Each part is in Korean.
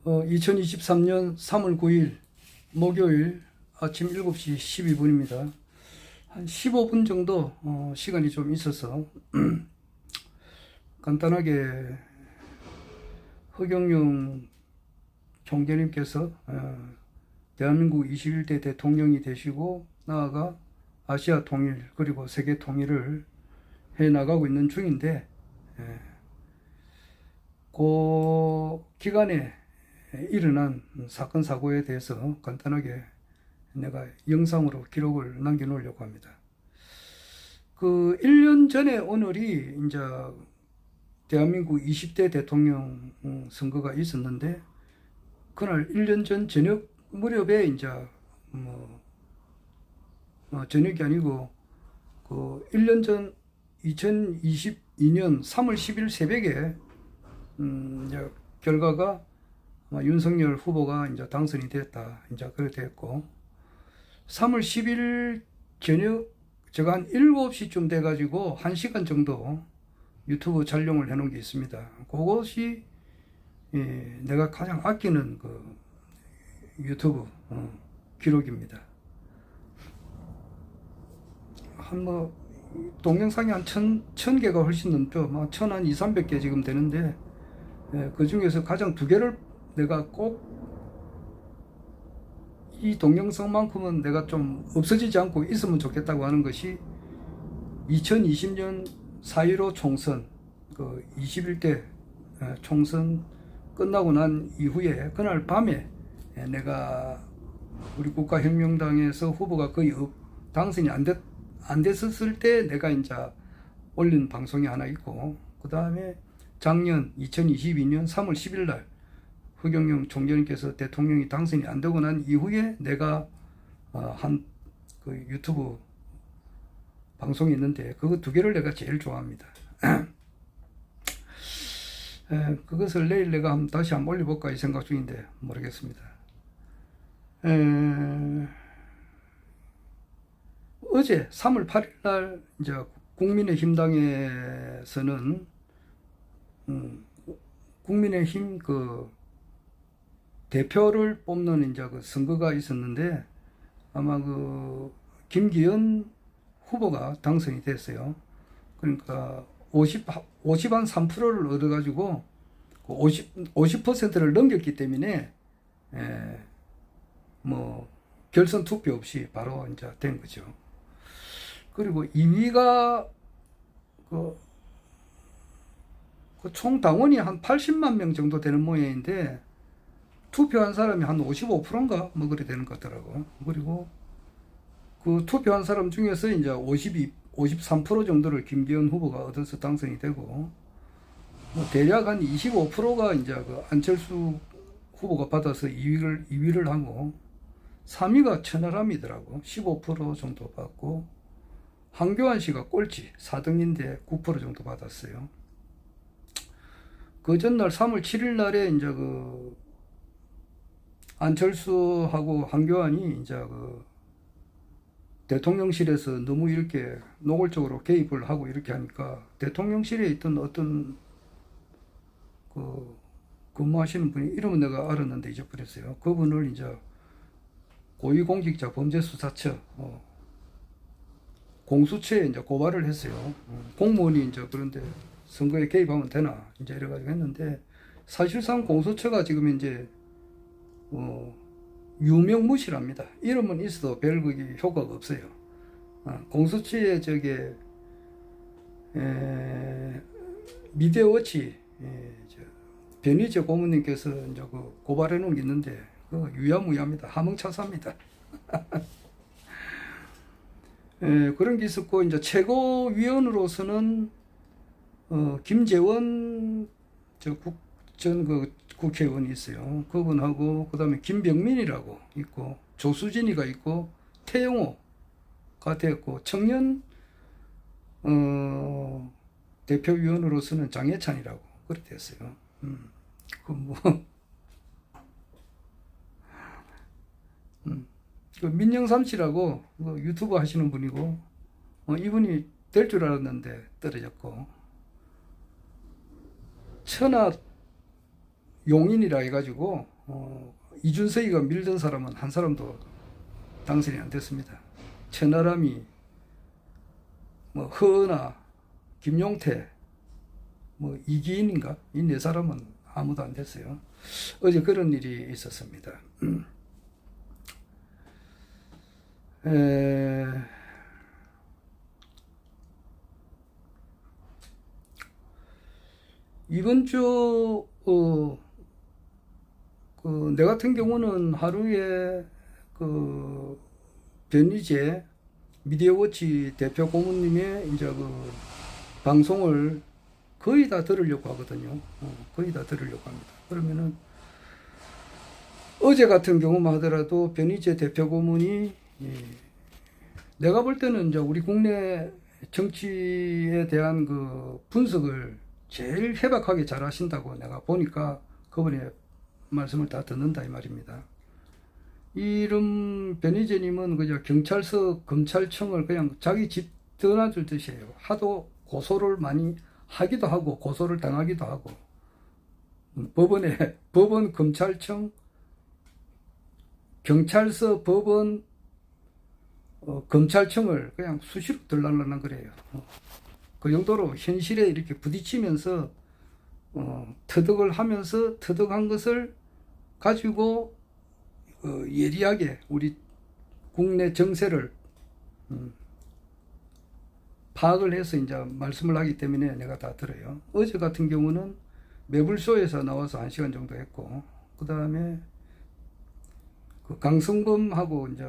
2023년 3월 9일 목요일 아침 7시 12분입니다. 한 15분 정도 시간이 좀 있어서 간단하게 허경영 총재님께서 대한민국 21대 대통령이 되시고 나아가 아시아 통일 그리고 세계 통일을 해 나가고 있는 중인데 그 기간에 일어난 사건 사고에 대해서 간단하게 내가 영상으로 기록을 남겨 놓으려고 합니다. 그 1년 전에 오늘이 이제 대한민국 20대 대통령 선거가 있었는데 그날 1년 전 저녁 무렵에 이제 저녁이 아니고 그 1년 전 2022년 3월 10일 새벽에 이제 결과가 윤석열 후보가 이제 당선이 됐다. 이제 그렇게 됐고 3월 10일 저녁 제가 한 7시쯤 돼가지고 1시간 정도 유튜브 촬영을 해놓은 게 있습니다. 그것이 내가 가장 아끼는 그 유튜브 기록입니다. 한 동영상이 한 1000개가 훨씬 넘죠. 막 1000한 2, 300개 지금 되는데 그 중에서 가장 2개를 내가 꼭 이 동영상만큼은 내가 좀 없어지지 않고 있으면 좋겠다고 하는 것이 2020년 4.15 총선 그 21대 총선 끝나고 난 이후에 그날 밤에 내가 우리 국가혁명당에서 후보가 거의 당선이 안 됐었을 때 내가 이제 올린 방송이 하나 있고 그 다음에 작년 2022년 3월 10일 날 허경영 총재님께서 대통령이 당선이 안 되고 난 이후에 내가 한 그 유튜브 방송이 있는데 그거 2개를 내가 제일 좋아합니다. 그것을 내일 내가 다시 한번 올려볼까 이 생각 중인데 모르겠습니다. 어제 3월 8일 날 이제 국민의힘당에서는 국민의힘 그 대표를 뽑는 이제 그 선거가 있었는데 아마 그 김기현 후보가 당선이 됐어요. 그러니까 50한 3%를 얻어가지고 50%를 넘겼기 때문에 결선 투표 없이 바로 이제 된 거죠. 그리고 2위가 총 당원이 한 80만 명 정도 되는 모양인데 투표한 사람이 한 55%인가 뭐 그래 되는 것 같더라고. 그리고 그 투표한 사람 중에서 이제 53% 정도를 김기현 후보가 얻어서 당선이 되고 대략 한 25%가 이제 그 안철수 후보가 받아서 2위를 하고 3위가 천하람이더라고. 15% 정도 받고 한교안 씨가 꼴찌 4등인데 9% 정도 받았어요. 그 전날 3월 7일 날에 이제 그 안철수하고 한교안이 이제 그 대통령실에서 너무 이렇게 노골적으로 개입을 하고 이렇게 하니까 대통령실에 있던 어떤 그 근무하시는 분이 이름은 내가 알았는데 잊어버렸어요. 그분을 이제 고위공직자 범죄수사처 공수처에 이제 고발을 했어요. 공무원이 이제 그런데 선거에 개입하면 되나 이제 이래가지고 했는데 사실상 공수처가 지금 이제 유명무실합니다. 이름은 있어도 별 그게 효과가 없어요. 공수처의 저게 미디어워치 변희재 고문님께서 이제 그 고발해 놓은 게 있는데 그 유야무야합니다. 하멍차사입니다. 그런 게 있었고 이제 최고위원으로서는 김재원 전 국회의원이 있어요. 그분하고 그다음에 김병민이라고 있고 조수진이가 있고 태영호가 되었고 청년 대표위원으로서는 장해찬이라고 그렇게 됐어요. 그 민영삼 씨라고 그 유튜브 하시는 분이고 이분이 될 줄 알았는데 떨어졌고 천하 용인이라 해가지고 이준석이가 밀던 사람은 한 사람도 당선이 안 됐습니다. 천하람이, 뭐 허은하, 김용태, 뭐 이기인인가 이 네 사람은 아무도 안 됐어요. 어제 그런 일이 있었습니다. 이번 주 내 같은 경우는 하루에 변희재 미디어워치 대표 고문님의 이제 방송을 거의 다 들으려고 하거든요. 거의 다 들으려고 합니다. 그러면은 어제 같은 경우만 하더라도 변희재 대표 고문이 내가 볼 때는 이제 우리 국내 정치에 대한 분석을 제일 해박하게 잘 하신다고 내가 보니까 그분의 말씀을 다 듣는다 이 말입니다. 이름 변희재님은 그저 경찰서 검찰청을 그냥 자기 집 떠나줄 듯이에요. 하도 고소를 많이 하기도 하고 고소를 당하기도 하고 법원 검찰청 경찰서 법원 검찰청을 그냥 수시로 들락날락 그래요. 그 정도로 현실에 이렇게 부딪히면서 터득을 하면서 터득한 것을 가지고 예리하게 우리 국내 정세를 파악을 해서 이제 말씀을 하기 때문에 내가 다 들어요. 어제 같은 경우는 매불쇼에서 나와서 1시간 정도 했고, 그 다음에 강성범하고 이제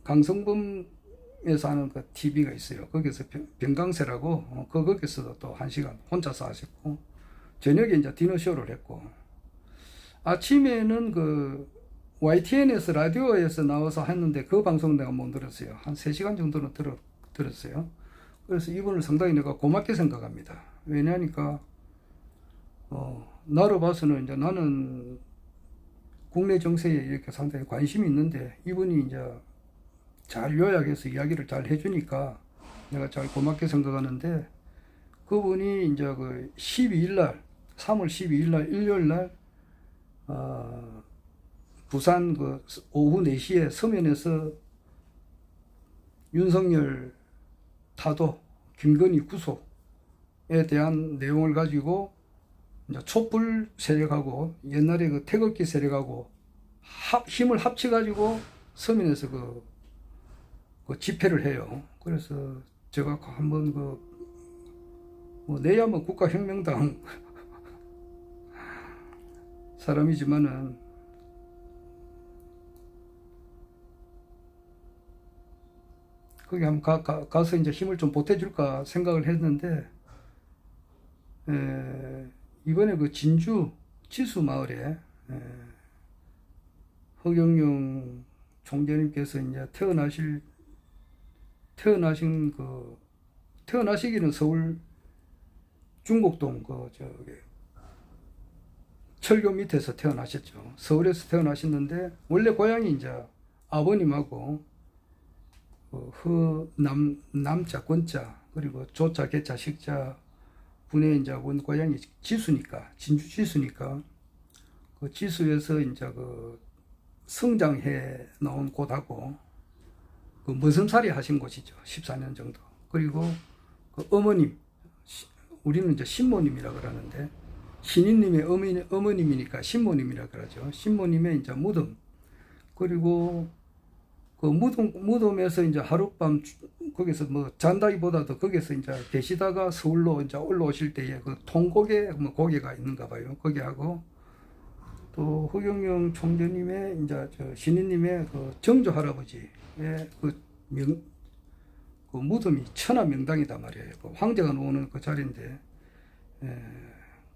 강성범에서 하는 그 TV가 있어요. 거기서 변강세라고 거기서도 또 1시간 혼자서 하셨고, 저녁에 이제 디너쇼를 했고, 아침에는 YTN에서 라디오에서 나와서 했는데 그 방송 내가 못 들었어요. 한 3시간 정도는 들었어요. 그래서 이분을 상당히 내가 고맙게 생각합니다. 왜냐니까 나로 봐서는 이제 나는 국내 정세에 이렇게 상당히 관심이 있는데 이분이 이제 잘 요약해서 이야기를 잘 해주니까 내가 잘 고맙게 생각하는데, 그분이 이제 12일 날 3월 12일 날 일요일 날 부산 오후 4시에 서면에서 윤석열 타도 김건희 구속에 대한 내용을 가지고 이제 촛불 세력하고 옛날에 태극기 세력하고 힘을 합쳐 가지고 서면에서 집회를 해요. 그래서 제가 한번 내야 뭐 국가혁명당 사람이지만은 거기 한번 가서 이제 힘을 좀 보태줄까 생각을 했는데, 이번에 진주 지수 마을에 허경영 총재님께서 이제 태어나시기는 서울 중곡동 철교 밑에서 태어나셨죠. 서울에서 태어나셨는데 원래 고향이 이제 아버님하고 남자 권자 그리고 조자 개자 식자 분의 이제 고향이 지수니까, 진주 지수니까 그 지수에서 이제 성장해 나온 곳하고 머슴살이 하신 곳이죠. 14년 정도. 그리고 어머님, 우리는 이제 신모님이라 그러는데 신인님의 어머님이니까 신모님이라 그러죠. 신모님의 이제 무덤, 그리고 무덤에서 이제 하룻밤 거기서 잔다기보다도 거기서 이제 계시다가 서울로 이제 올라오실 때에 통고개 고개가 있는가 봐요. 거기하고 또 허경영 총재님의 이제 신인님의 정조 할아버지의 무덤이 천하명당이다 말이에요. 황제가 놓는 그 자리인데,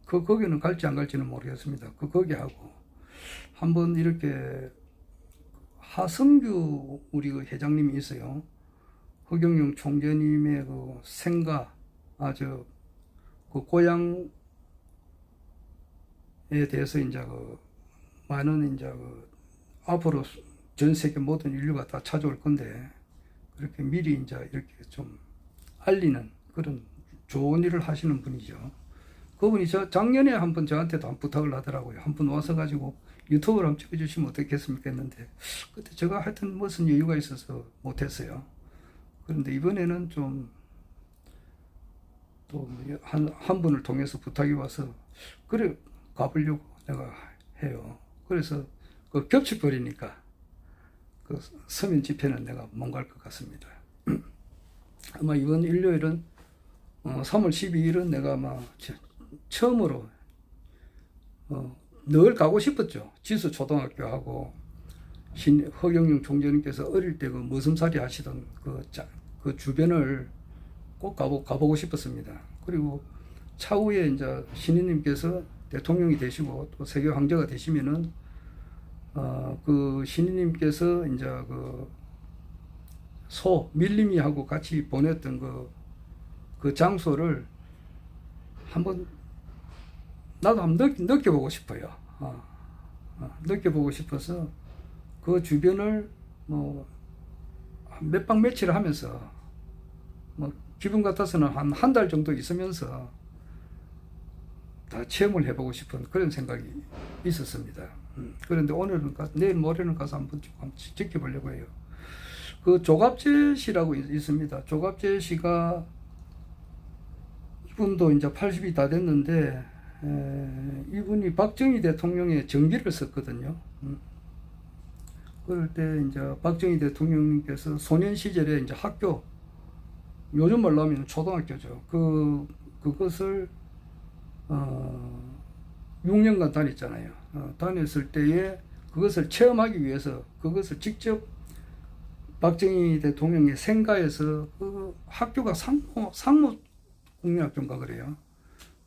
거기는 갈지 안 갈지는 모르겠습니다. 거기하고 한번 이렇게 하성규 우리 회장님이 있어요. 허경영 총재님의 생가, 고향에 대해서 이제 많은 이제 앞으로 전 세계 모든 인류가 다 찾아올 건데, 그렇게 미리 이제 이렇게 좀 알리는 그런 좋은 일을 하시는 분이죠. 그분이 작년에 한번 저한테도 한 부탁을 하더라고요. 한번 와서 가지고 유튜브를 한번 찍어주시면 어떻겠습니까 했는데, 그때 제가 하여튼 무슨 이유가 있어서 못했어요. 그런데 이번에는 좀 또 한 분을 통해서 부탁이 와서 그래 가보려고 내가 해요. 그래서 그 겹쳐버리니까 그 서면 집회는 내가 못 갈 것 같습니다. 아마 이번 일요일은 3월 12일은 내가 아마 처음으로 늘 가고 싶었죠. 지수 초등학교하고 허경영 총재님께서 어릴 때 그 머슴살이 하시던 그 주변을 꼭 가보고 싶었습니다. 그리고 차후에 이제 신인님께서 대통령이 되시고 또 세계 황제가 되시면은 그 신인님께서 이제 그 밀림이하고 같이 보냈던 그 장소를 한번 나도 한번 느껴보고 싶어요. 느껴보고 싶어서 그 주변을 뭐 몇 박 며칠 하면서 뭐 기분 같아서는 한 달 정도 있으면서 다 체험을 해보고 싶은 그런 생각이 있었습니다. 그런데 오늘은 내일 모레는 가서 한번 지켜보려고 해요. 그 조갑재 씨라고 있습니다. 조갑재 씨가 이분도 이제 80이 다 됐는데 이분이 박정희 대통령의 전기를 썼거든요. 그럴 때 이제 박정희 대통령님께서 소년 시절에 이제 학교, 요즘 말로 하면 초등학교죠. 그것을 6년간 다녔잖아요. 다녔을 때에 그것을 체험하기 위해서 그것을 직접 박정희 대통령의 생가에서 그 학교가 상무 국민학교인가 그래요.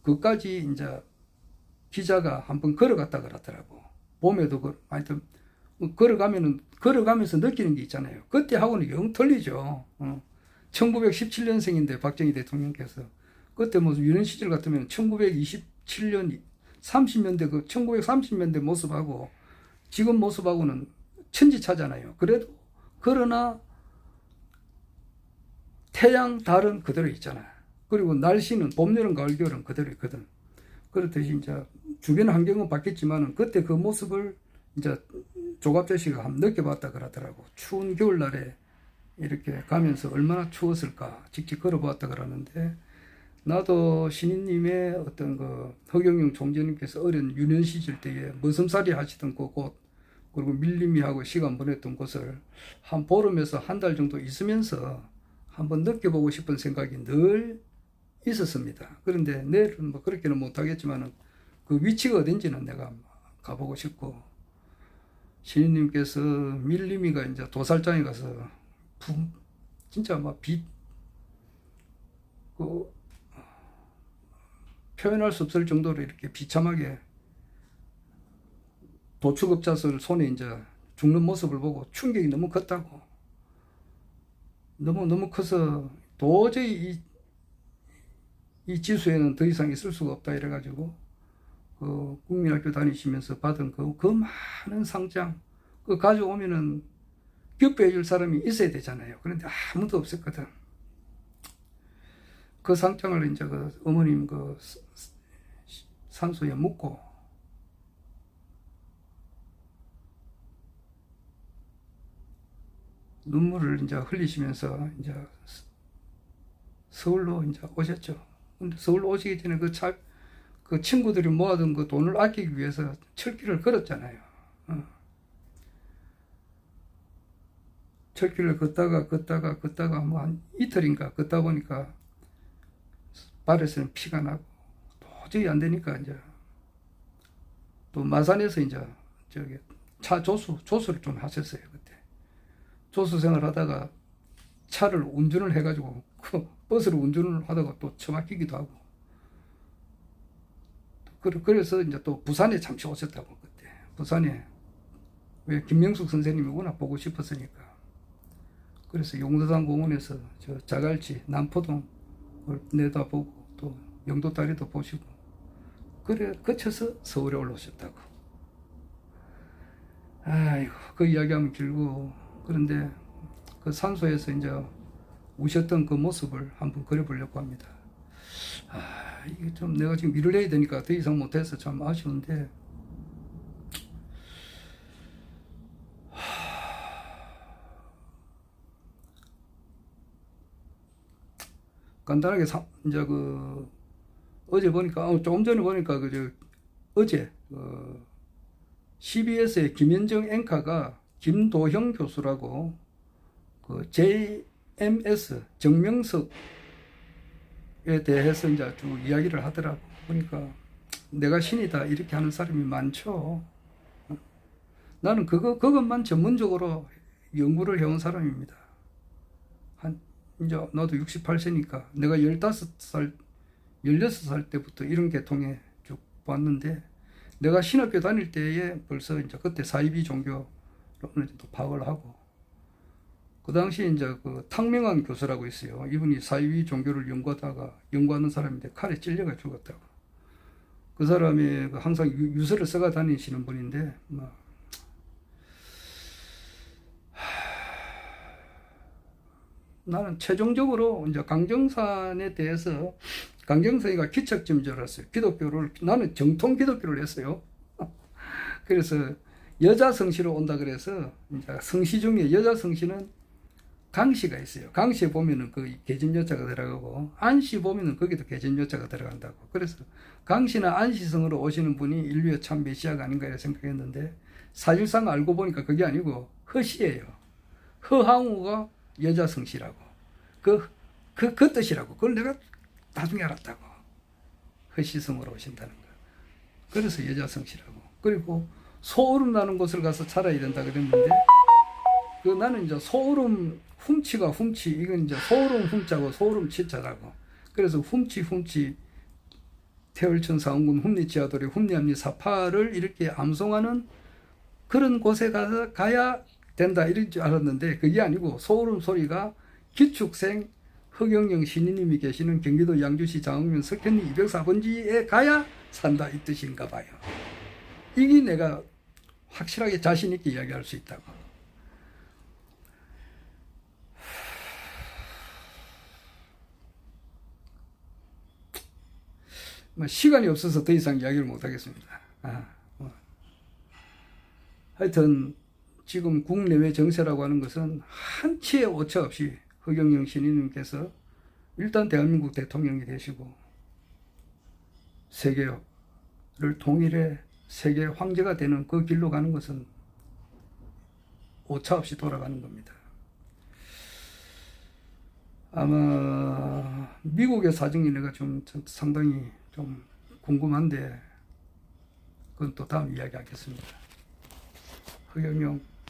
그까지 이제 기자가 한번 걸어갔다 그러더라고. 봄에도 하여튼 걸어가면서 느끼는 게 있잖아요. 그때하고는 영 틀리죠. 1917년생인데 박정희 대통령께서 그때 뭐 유년 시절 같으면 1927년 30년대 1930년대 모습하고 지금 모습하고는 천지차잖아요. 그러나 태양, 달은 그대로 있잖아요. 그리고 날씨는 봄, 여름, 가을, 겨울은 그대로 있거든. 그렇듯이 이제 주변 환경은 바뀌었지만은 그때 그 모습을 이제 조갑재 씨가 한번 느껴봤다 그러더라고. 추운 겨울날에 이렇게 가면서 얼마나 추웠을까 직접 걸어봤다 그러는데, 나도 신인님의 어떤 그 허경영 총재님께서 어린 유년 시절 때에 머슴살이 하시던 그 곳, 그리고 밀림이하고 시간 보냈던 곳을 한 보름에서 한 달 정도 있으면서 한번 느껴보고 싶은 생각이 늘 있었습니다. 그런데 내일은 뭐 그렇게는 못하겠지만은 그 위치가 어딘지는 내가 가보고 싶고, 신인님께서 밀림이가 이제 도살장에 가서 진짜 막 표현할 수 없을 정도로 이렇게 비참하게 도축업자들 손에 이제 죽는 모습을 보고 충격이 너무 컸다고. 너무 커서 도저히 이 지수에는 더 이상 있을 수가 없다 이래가지고 그 국민학교 다니시면서 받은 그 많은 상장 그 가져오면은 격려해 줄 사람이 있어야 되잖아요. 그런데 아무도 없었거든. 그 상장을 이제 그 어머님 그 산소에 묻고 눈물을 이제 흘리시면서 이제 서울로 이제 오셨죠. 근데 서울로 오시기 전에 그 친구들이 모아둔 그 돈을 아끼기 위해서 철길을 걸었잖아요. 철길을 걷다가 뭐 한 이틀인가 걷다 보니까 발에서는 피가 나고 도저히 안 되니까 이제 또 마산에서 이제 저기 차 조수를 좀 하셨어요. 그때 조수 생활하다가 차를 운전을 해가지고 그 버스를 운전을 하다가 또 처박히기도 하고, 그래서 이제 또 부산에 잠시 오셨다고. 그때 부산에 왜 김명숙 선생님이 워낙 보고 싶었으니까 그래서 용도산 공원에서 저 자갈치 남포동을 내다보고 또 영도다리도 보시고 그래 거쳐서 서울에 올라오셨다고. 아이고 그 이야기하면 길고, 그런데 그 산소에서 이제 우셨던 그 모습을 한번 그려보려고 합니다. 이게 좀 내가 지금 일을 해야 되니까 더 이상 못해서 참 아쉬운데, 간단하게 이제 어제 보니까 조금 전에 보니까 어제 CBS의 김현정 앵커가 김도형 교수라고 JMS 정명석에 대해서 이제 쭉 이야기를 하더라고. 보니까 내가 신이다 이렇게 하는 사람이 많죠. 나는 그것만 전문적으로 연구를 해온 사람입니다. 이제 나도 68세니까 내가 15살, 16살 때부터 이런 계통에 쭉 봤는데, 내가 신학교 다닐 때에 벌써 이제 그때 사이비 종교를 어느 정도 파악을 하고, 그 당시에 이제 탕명한 교수라고 있어요. 이분이 사이비 종교를 연구하는 사람인데 칼에 찔려가 죽었다고. 그 사람이 항상 유서를 써가 다니시는 분인데, 나는 최종적으로 이제 강정산에 대해서, 강정산이가 기척점인 줄 알았어요. 나는 정통 기독교를 했어요. 그래서 여자 성씨로 온다 그래서, 이제 성씨 중에 여자 성씨는 강씨가 있어요. 강씨에 보면은 계집여자가 들어가고, 안씨 보면은 거기도 계집여자가 들어간다고. 그래서 강씨나 안씨성으로 오시는 분이 인류의 참 메시아가 아닌가 이렇게 생각했는데, 사실상 알고 보니까 그게 아니고 허씨예요. 허항우가 여자 성씨라고. 그 뜻이라고. 그걸 내가 나중에 알았다고. 허씨성으로 오신다는 거. 그래서 여자 성씨라고. 그리고 소울음 나는 곳을 가서 살아야 된다 그랬는데, 나는 이제 소울음 훔치, 이건 이제 소울음 훔자고 소울음 치자라고. 그래서 훔치, 태월천 사원군 훔리지하도리 훔리암리 사파를 이렇게 암송하는 그런 곳에 가야 된다 이런 줄 알았는데, 그게 아니고 소울음 소리가 기축생 허경영 신인님이 계시는 경기도 양주시 장흥면 석현리 204번지에 가야 산다 이 뜻인가 봐요. 이게 내가 확실하게 자신 있게 이야기할 수 있다고. 시간이 없어서 더 이상 이야기를 못 하겠습니다. 하여튼 지금 국내외 정세라고 하는 것은 한치의 오차 없이 허경영 신인님께서 일단 대한민국 대통령이 되시고, 세계를 통일해 세계 황제가 되는 그 길로 가는 것은 오차 없이 돌아가는 겁니다. 아마 미국의 사정이 내가 좀 상당히 좀 궁금한데, 그건 또 다음 이야기 하겠습니다. 허경영